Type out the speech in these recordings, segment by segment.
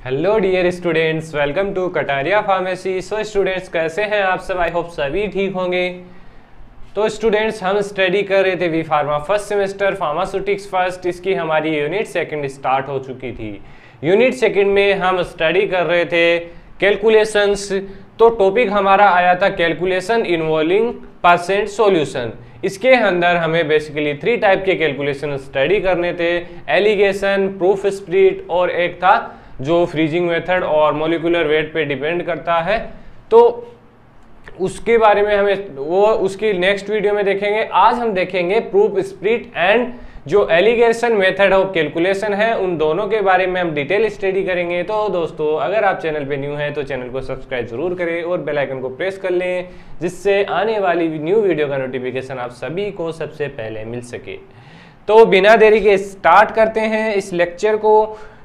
Hello dear students, welcome to Kataria pharmacy. So students, कैसे हैं आप सब? आई होप सभी ठीक होंगे। तो स्टूडेंट्स, हम स्टडी कर रहे थे B pharma first semester pharmaceutics first. इसकी हमारी यूनिट सेकंड स्टार्ट हो चुकी थी। यूनिट सेकंड में हम स्टडी कर रहे थे कैलकुलेशंस। तो टॉपिक हमारा आया था कैलकुलेशन इन्वॉल्विंग परसेंट सॉल्यूशन। इसके अंदर हमें बेसिकली 3 टाइप के कैलकुलेशन स्टडी करने थे, एलिगेशन, प्रूफ स्प्लिट और एक था जो फ्रीजिंग मेथड और मॉलिक्यूलर वेट पे डिपेंड करता है। तो उसके बारे में हमें उसकी नेक्स्ट वीडियो में देखेंगे। आज हम देखेंगे प्रूफ स्प्लिट एंड जो एलिगेशन मेथड ऑफ कैलकुलेशन है, उन दोनों के बारे में हम डिटेल स्टडी करेंगे। तो दोस्तों, अगर आप चैनल पे न्यू हैं तो चैनल को सब्सक्राइब जरूर करें और बेल आइकन को प्रेस कर लें, जिससे आने वाली न्यू वीडियो का नोटिफिकेशन आप सभी को सबसे पहले मिल सके। तो बिना देरी के स्टार्ट करते हैं इस लेक्चर को।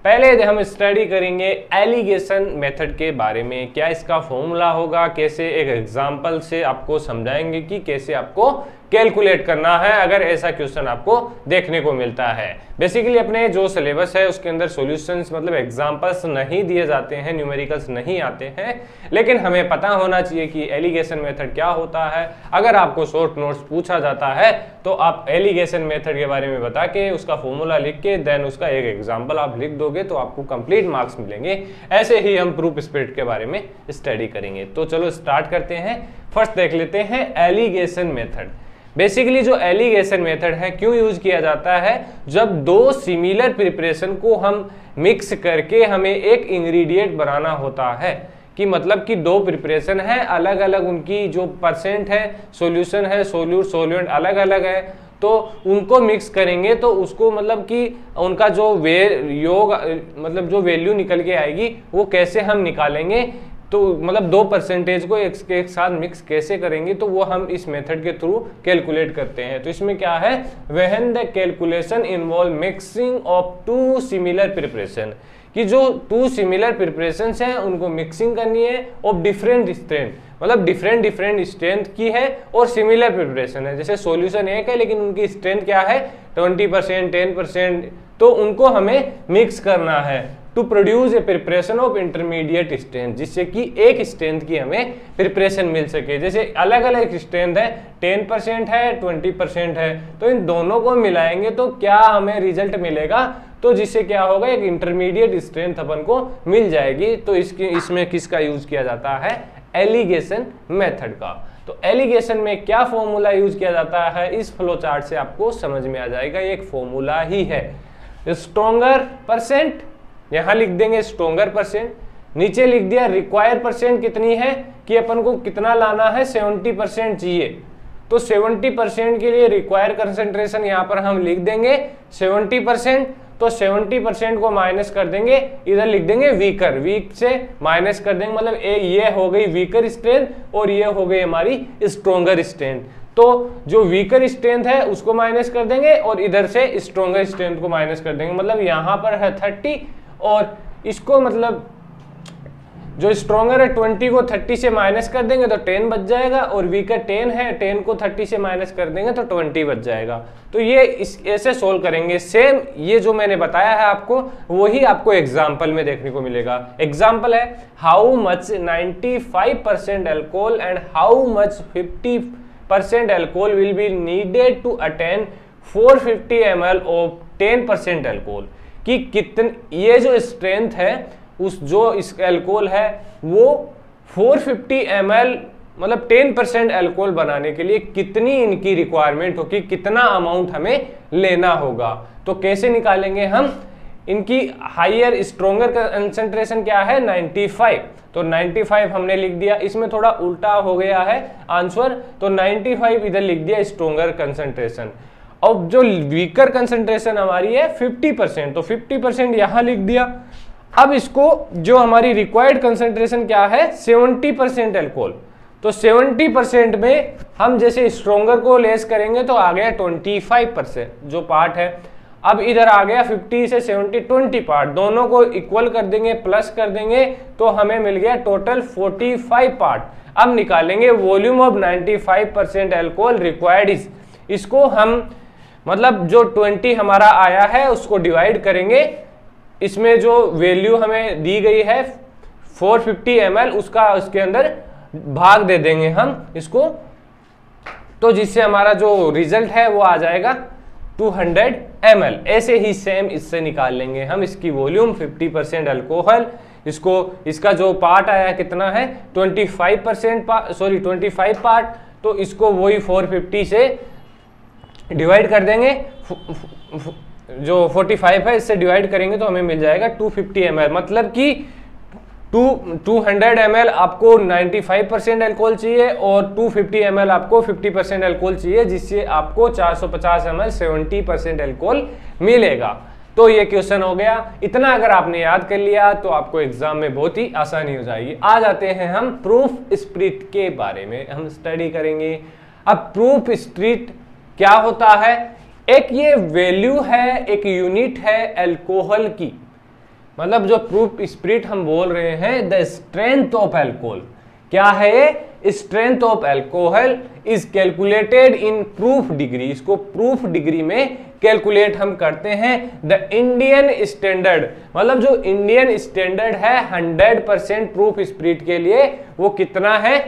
पहले हम स्टडी करेंगे एलिगेशन मेथड के बारे में, क्या इसका फॉर्मूला होगा, कैसे एक एग्जांपल से आपको समझाएंगे कि कैसे आपको कैलकुलेट करना है अगर ऐसा क्वेश्चन आपको देखने को मिलता है। बेसिकली अपने जो सिलेबस है उसके अंदर सॉल्यूशंस मतलब एग्जांपल्स नहीं दिए जाते हैं, न्यूमेरिकल्स नहीं आते हैं, लेकिन हमें पता होना चाहिए कि एलिगेशन मेथड क्या होता है। अगर आपको शॉर्ट नोट्स पूछा जाता है तो आप एलिगेशन मेथड के बारे में बता के उसका फॉर्मूला लिख के देन उसका एक एग्जाम्पल आप लिख दोगे तो आपको कंप्लीट मार्क्स मिलेंगे। ऐसे ही हम प्रूफ स्प्लिट के बारे में स्टडी करेंगे। तो चलो स्टार्ट करते हैं। फर्स्ट देख लेते हैं एलिगेशन मेथड। बेसिकली जो एलिगेशन मेथड है क्यों यूज किया जाता है, जब दो सिमिलर प्रिपरेशन को हम मिक्स करके हमें एक इंग्रेडिएंट बनाना होता है, कि मतलब कि दो प्रिपरेशन है, अलग अलग उनकी जो परसेंट है, सॉल्यूशन है, सोल्यूएंट अलग अलग है, तो उनको मिक्स करेंगे तो उसको मतलब कि उनका जो योग मतलब जो वैल्यू निकल के आएगी वो कैसे हम निकालेंगे, तो मतलब 2% को एक साथ मिक्स कैसे करेंगे, तो वो हम इस मेथड के थ्रू कैलकुलेट करते हैं। तो इसमें क्या है, when the calculation involve mixing of 2 similar preparation, कि जो 2 सिमिलर प्रिपरेशंस हैं उनको मिक्सिंग करनी है ऑफ डिफरेंट स्ट्रेंथ, मतलब डिफरेंट स्ट्रेंथ की है और सिमिलर प्रिपरेशन है। जैसे सॉल्यूशन एक है लेकिन उनकी स्ट्रेंथ क्या है 20%, 10%, तो उनको हमें मिक्स करना है to produce a preparation of intermediate strength, जिससे कि एक स्ट्रेंथ की हमें प्रिपरेशन मिल सके। जैसे अलग अलग स्ट्रेंथ है, 10% है, 20% है, तो इन दोनों को मिलाएंगे तो क्या हमें रिजल्ट मिलेगा, तो जिससे क्या होगा एक इंटरमीडिएट स्ट्रेंथ अपन को मिल जाएगी। तो इसमें किसका यूज किया जाता है, एलिगेशन मेथड का। तो एलिगेशन में क्या फॉर्मूला यूज किया जाता है, इस फ्लो चार्ट से आपको समझ में आ जाएगा। एक फॉर्मूला ही है, स्ट्रॉन्गर परसेंट, यहां लिख देंगे स्ट्रॉन्गर परसेंट, नीचे लिख दिया रिक्वायर्ड परसेंट कितनी है कि अपन को कितना लाना है, 70% चाहिए, तो 70% के लिए रिक्वायर्ड कंसंट्रेशन यहां पर हम लिख देंगे 70%। तो 70% को माइनस कर देंगे, इधर लिख देंगे वीकर, वीक से माइनस कर देंगे, मतलब ये हो गई वीकर स्ट्रेंथ और ये हो गई हमारी स्ट्रॉन्गर स्ट्रेंथ। तो जो वीकर स्ट्रेंथ है उसको माइनस कर देंगे और इधर से स्ट्रॉन्गर स्ट्रेंथ को माइनस कर देंगे, मतलब यहां पर है 30 और इसको मतलब जो स्ट्रॉन्गर है 20 को 30 से माइनस कर देंगे तो 10 बच जाएगा, और वीकर 10 है, 10 को 30 से माइनस कर देंगे तो 20 बच जाएगा। तो ये ऐसे सोल्व करेंगे। सेम ये जो मैंने बताया है आपको वही आपको एग्जाम्पल में देखने को मिलेगा। एग्जाम्पल है how much 95% alcohol and how much 50% alcohol will be needed to attain 450 ml of 10% alcohol, कि कितने ये जो स्ट्रेंथ है उस जो इस अल्कोहल है वो 450 ml मतलब 10% अल्कोहल बनाने के लिए कितनी इनकी रिक्वायरमेंट होगी, कितना अमाउंट हमें लेना होगा। तो कैसे निकालेंगे हम, इनकी हायर स्ट्रॉन्गर कंसंट्रेशन क्या है 95, तो 95 हमने लिख दिया। इसमें थोड़ा उल्टा हो गया है आंसर, तो 95 इधर लिख दिया स्ट्रॉन्गर कंसंट्रेशन। अब जो वीकर कंसंट्रेशन हमारी है 50%, तो 50% यहां लिख दिया। अब इसको जो हमारी रिक्वायर्ड कंसंट्रेशन क्या है 70% अल्कोहल, तो 70% में हम जैसे स्ट्रॉन्गर को लेस करेंगे तो आ गया 25% जो पार्ट है। अब इधर आ गया 50 से 70 20 पार्ट, दोनों को इक्वल कर देंगे, प्लस कर देंगे, तो हमें मिल गया टोटल 45 पार्ट। अब निकालेंगे volume of 95% alcohol required is, इसको हम मतलब जो 20 हमारा आया है उसको डिवाइड करेंगे इसमें जो वैल्यू हमें दी गई है 450 ml, उसका उसके अंदर भाग दे देंगे हम इसको, तो जिससे हमारा जो रिजल्ट है वो आ जाएगा 200 ml। ऐसे ही सेम इससे निकाल लेंगे हम इसकी वॉल्यूम 50% अल्कोहल, इसका जो पार्ट आया कितना है 25 पार्ट, तो इसको वही 450 से डिवाइड कर देंगे, जो 45 है इससे डिवाइड करेंगे तो हमें मिल जाएगा 250 ml। मतलब कि 200 ml आपको 95% अल्कोहल चाहिए और 250 ml आपको 50% अल्कोहल चाहिए, जिससे आपको 450 ml 70% अल्कोहल मिलेगा। तो ये क्वेश्चन हो गया। इतना अगर आपने याद कर लिया तो आपको एग्जाम में बहुत ही आसानी हो जाएगी। आ जाते हैं हम प्रूफ स्प्लिट के बारे में हम स्टडी करेंगे। अब प्रूफ स्प्लिट क्या होता है? एक ये वैल्यू है, एक यूनिट है अल्कोहल की, मतलब जो प्रूफ स्प्लिट हम बोल रहे हैं द स्ट्रेंथ ऑफ अल्कोहल। क्या है ये? Strength of alcohol is calculated in proof degree. इसको प्रूफ डिग्री में कैलकुलेट हम करते हैं। द इंडियन स्टैंडर्ड, मतलब जो इंडियन स्टैंडर्ड है 100% प्रूफ स्प्लिट के लिए वो कितना है?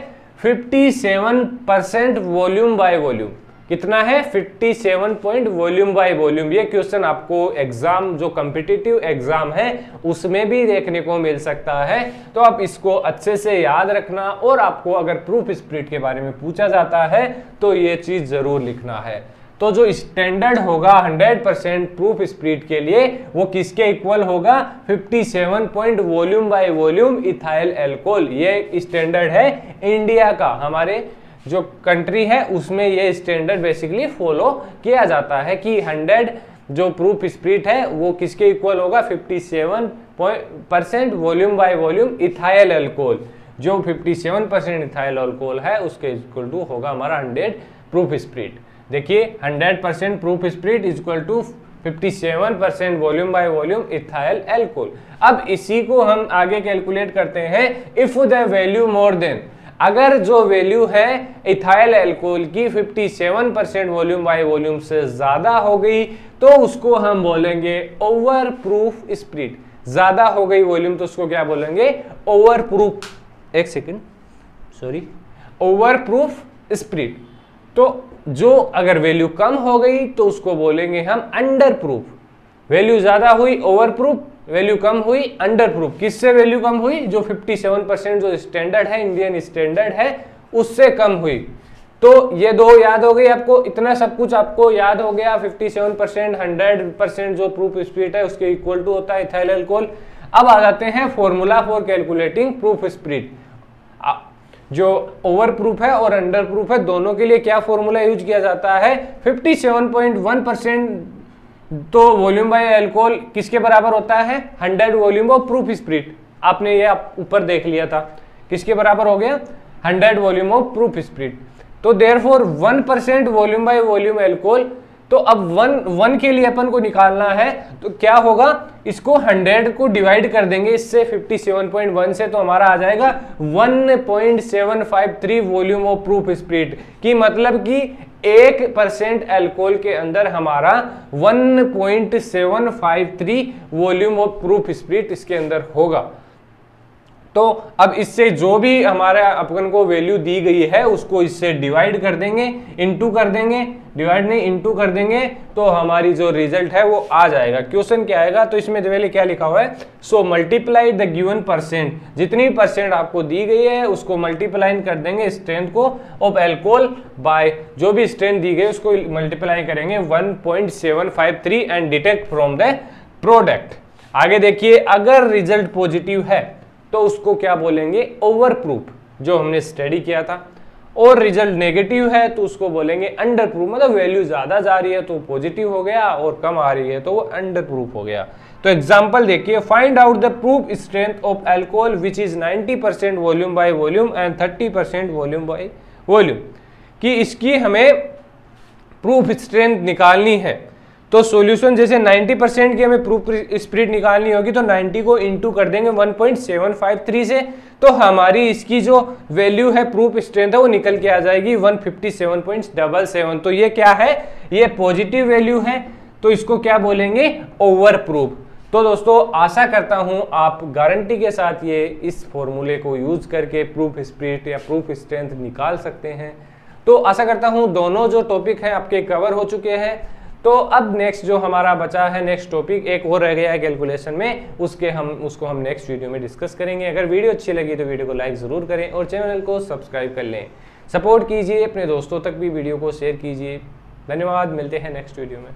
57% वॉल्यूम बाय वॉल्यूम। कितना है? 57 पॉइंट वॉल्यूम बाय वॉल्यूम। ये क्वेश्चन आपको एग्जाम, जो कॉम्पिटिटिव एग्जाम है उसमें भी देखने को मिल सकता है, तो आप इसको अच्छे से याद रखना। और आपको अगर प्रूफ स्प्लिट के बारे में पूछा जाता है तो ये चीज जरूर लिखना है। तो जो स्टैंडर्ड होगा 100% प्रूफ स्प्लिट के लिए वो किसके इक्वल होगा? 57 point volume by volume ethyl alcohol. ये स्टैंडर्ड है इंडिया का, हमारे जो कंट्री है उसमें ये स्टैंडर्ड बेसिकली फॉलो किया जाता है कि 100 जो प्रूफ स्प्लिट है वो किसके इक्वल होगा? 57% volume by volume ethyl alcohol. जो 57% इथाइल अल्कोहल है उसके इक्वल टू होगा हमारा 100 प्रूफ स्प्लिट। देखिए 100% proof spirit is equal to 57% volume by volume ethyl alcohol. अब इसी को हम आगे कैलकुलेट करते हैं। If the value more than, अगर जो वैल्यू है इथाइल अल्कोहल की 57% वॉल्यूम बाय वॉल्यूम से ज्यादा हो गई तो उसको हम बोलेंगे ओवर प्रूफ स्प्लिट। ज्यादा हो गई वॉल्यूम तो उसको क्या बोलेंगे? ओवर प्रूफ, एक second sorry, over proof split. तो जो अगर वैल्यू कम हो गई तो उसको बोलेंगे हम अंडर प्रूफ। वैल्यू ज्यादा हुई ओवर प्रूफ, वैल्यू कम हुई अंडर प्रूफ। किससे वैल्यू कम हुई? जो 57% जो स्टैंडर्ड है, इंडियन स्टैंडर्ड है, उससे कम हुई। तो ये दो याद हो गई आपको, इतना सब कुछ आपको याद हो गया। 57% 100% जो प्रूफ स्प्लिट है उसके इक्वल टू होता है इथाइल अल्कोहल। अब आ जाते हैं formula for calculating proof split. जो ओवर प्रूफ है और अंडर प्रूफ है दोनों के लिए क्या फॉर्मूला यूज किया जाता है? 57.1% तो वॉल्यूम बाय अल्कोहल किसके बराबर होता है? 100 वॉल्यूम ऑफ प्रूफ स्प्लिट। आपने ये ऊपर देख लिया था, किसके बराबर हो गया? 100 वॉल्यूम ऑफ प्रूफ स्प्लिट। तो therefore 1% volume by volume alcohol. तो अब 1 के लिए अपन को निकालना है तो क्या होगा? इसको 100 को डिवाइड कर देंगे इससे 57.1 से, तो हमारा आ जाएगा 1.753 वॉल्यूम ऑफ प्रूफ स्प्लिट की। मतलब कि 1% अल्कोहल के अंदर हमारा 1.753 वॉल्यूम ऑफ प्रूफ स्प्लिट इसके अंदर होगा। तो अब इससे जो भी हमारा अपन को वैल्यू दी गई है उसको इससे डिवाइड कर देंगे, इनटू कर देंगे, डिवाइड नहीं इनटू कर देंगे, तो हमारी जो रिजल्ट है वो आ जाएगा। क्वेश्चन क्या आएगा? तो इसमें पहले क्या लिखा हुआ है? So multiply the given percent, जितनी परसेंट आपको दी गई है उसको मल्टीप्लाई कर देंगे स्ट्रेंथ को ऑफ अल्कोहल बाय जो भी स्ट्रेंथ दी गई उसको मल्टीप्लाई करेंगे 1.753 and detect from the product. आगे देखिए, अगर रिजल्ट पॉजिटिव है तो उसको क्या बोलेंगे? ओवर प्रूफ, जो हमने स्टडी किया था। और रिजल्ट नेगेटिव है तो उसको बोलेंगे अंडर प्रूफ, मतलब वैल्यू ज्यादा जा रही है तो पॉजिटिव हो गया और कम आ रही है तो वो अंडर प्रूफ हो गया। तो एग्जांपल देखिए, find out the proof strength of alcohol which is 90% volume by volume and 30% volume by volume. कि इसकी हमें प्रूफ स्ट्रेंथ निकालनी है तो सॉल्यूशन जैसे 90% की हमें प्रूफ स्प्लिट निकालनी होगी तो 90 को इंटू कर देंगे 1.753 से, तो हमारी इसकी जो वैल्यू है प्रूफ स्ट्रेंथ है वो निकल के आ जाएगी 157.77। तो ये क्या है? ये पॉजिटिव वैल्यू है तो इसको क्या बोलेंगे? Over proof. तो दोस्तों आशा करता हूं आप गारंटी के साथ ये इस फॉर्मूले को यूज करके प्रूफ स्पीड या प्रूफ स्ट्रेंथ निकाल सकते हैं। तो आशा करता हूं दोनों जो टॉपिक हैं आपके कवर हो चुके हैं। तो अब नेक्स्ट जो हमारा बचा है नेक्स्ट टॉपिक एक और रह गया है कैलकुलेशन में, उसको हम नेक्स्ट वीडियो में डिस्कस करेंगे। अगर वीडियो अच्छी लगी तो वीडियो को लाइक ज़रूर करें और चैनल को सब्सक्राइब कर लें। सपोर्ट कीजिए, अपने दोस्तों तक भी वीडियो को शेयर कीजिए। धन्यवाद, मिलते हैं नेक्स्ट वीडियो में।